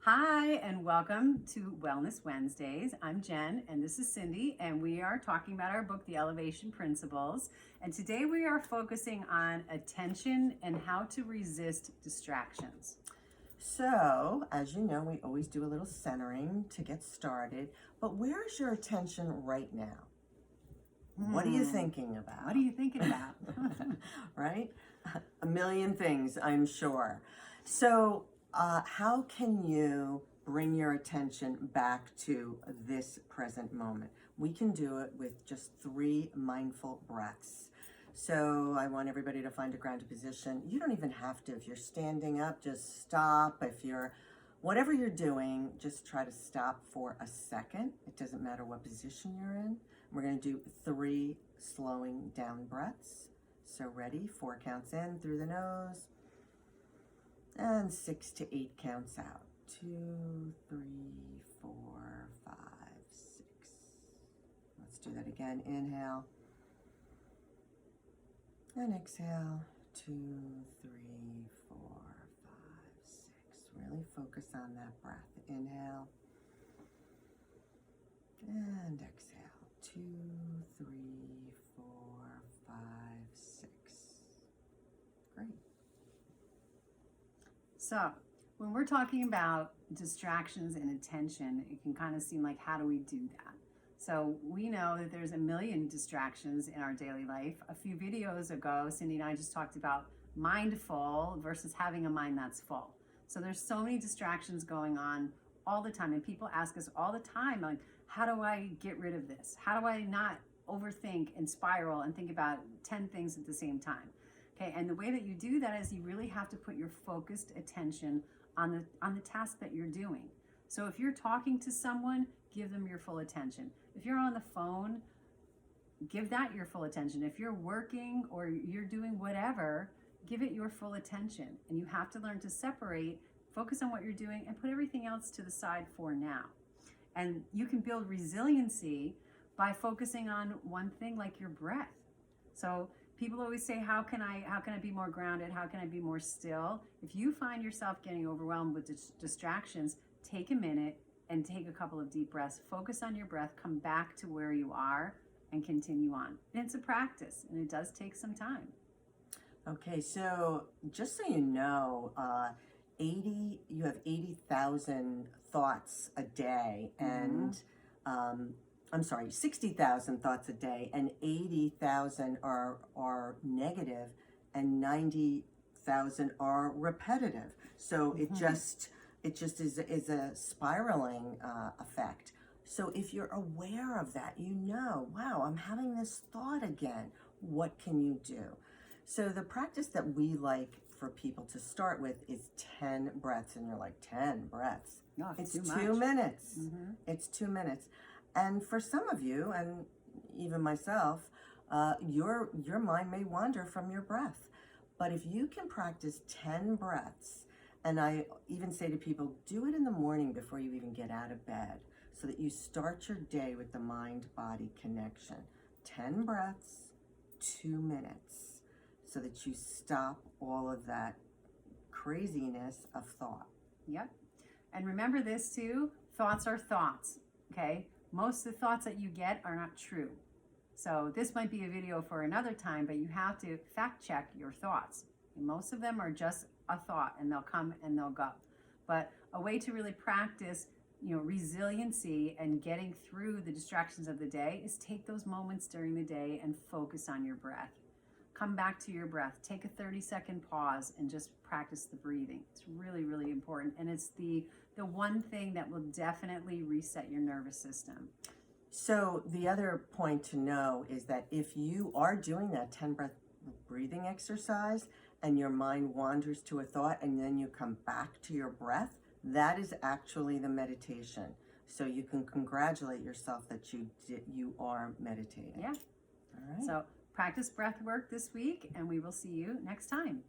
Hi, and welcome to Wellness Wednesdays. I'm Jen, and this is Cindy, and we are talking about our book, The Elevation Principles. And today we are focusing on attention and how to resist distractions. So, as you know, we always do a little centering to get started, but where's your attention right now? What are you thinking about? What are you thinking about? Right? A million things, I'm sure. So, how can you bring your attention back to this present moment? We can do it with just 3 mindful breaths. So I want everybody to find a grounded position. You don't even have to. If you're standing up, just stop. Whatever you're doing, just try to stop for a second. It doesn't matter what position you're in. We're going to do 3 slowing down breaths. So ready? 4 counts in through the nose and 6 to 8 counts out. 2, 3, 4, 5, 6. Let's do that again. Inhale. And exhale, 2, 3, 4, 5, 6. Really focus on that breath. Inhale. And exhale. 2, 3, 4, 5, 6. Great. So, when we're talking about distractions and attention, it can kind of seem like, how do we do that? So we know that there's a million distractions in our daily life. A few videos ago, Cindy and I just talked about mindful versus having a mind that's full. So there's so many distractions going on all the time. And people ask us all the time, like, how do I get rid of this? How do I not overthink and spiral and think about 10 things at the same time? Okay, and the way that you do that is you really have to put your focused attention on the task that you're doing. So if you're talking to someone, give them your full attention. If you're on the phone, give that your full attention. If you're working or you're doing whatever, give it your full attention. And you have to learn to separate, focus on what you're doing, and put everything else to the side for now. And you can build resiliency by focusing on one thing, like your breath. So people always say, how can I be more grounded? How can I be more still? If you find yourself getting overwhelmed with distractions, take a minute and take a couple of deep breaths. Focus on your breath, come back to where you are, and continue on. And it's a practice, and it does take some time. Okay, so just so you know, you have 80,000 thoughts a day, and I'm sorry, 60,000 thoughts a day, and 80,000 are negative, and 90,000 are repetitive. So it just is a spiraling effect. So if you're aware of that, you know, wow, I'm having this thought again. What can you do? So the practice that we like for people to start with is 10 breaths. And you're like, 10 breaths? No, it's too 2 much. minutes. It's 2 minutes. And for some of you, and even myself, your mind may wander from your breath. But if you can practice 10 breaths, and I even say to people, do it in the morning before you even get out of bed, so that you start your day with the mind-body connection. 10 breaths, 2 minutes, so that you stop all of that craziness of thought. Yep. And remember this too, thoughts are thoughts, okay? Most of the thoughts that you get are not true. So this might be a video for another time, but you have to fact check your thoughts. And most of them are just a thought, and they'll come and they'll go. But a way to really practice, resiliency and getting through the distractions of the day is take those moments during the day and focus on your breath. Come back to your breath. Take a 30-second pause and just practice the breathing. It's really, really important. And it's the one thing that will definitely reset your nervous system. So the other point to know is that if you are doing that 10 breath breathing exercise and your mind wanders to a thought and then you come back to your breath, that is actually the meditation. So you can congratulate yourself that you are meditating. Yeah. All right. So practice breath work this week, and we will see you next time.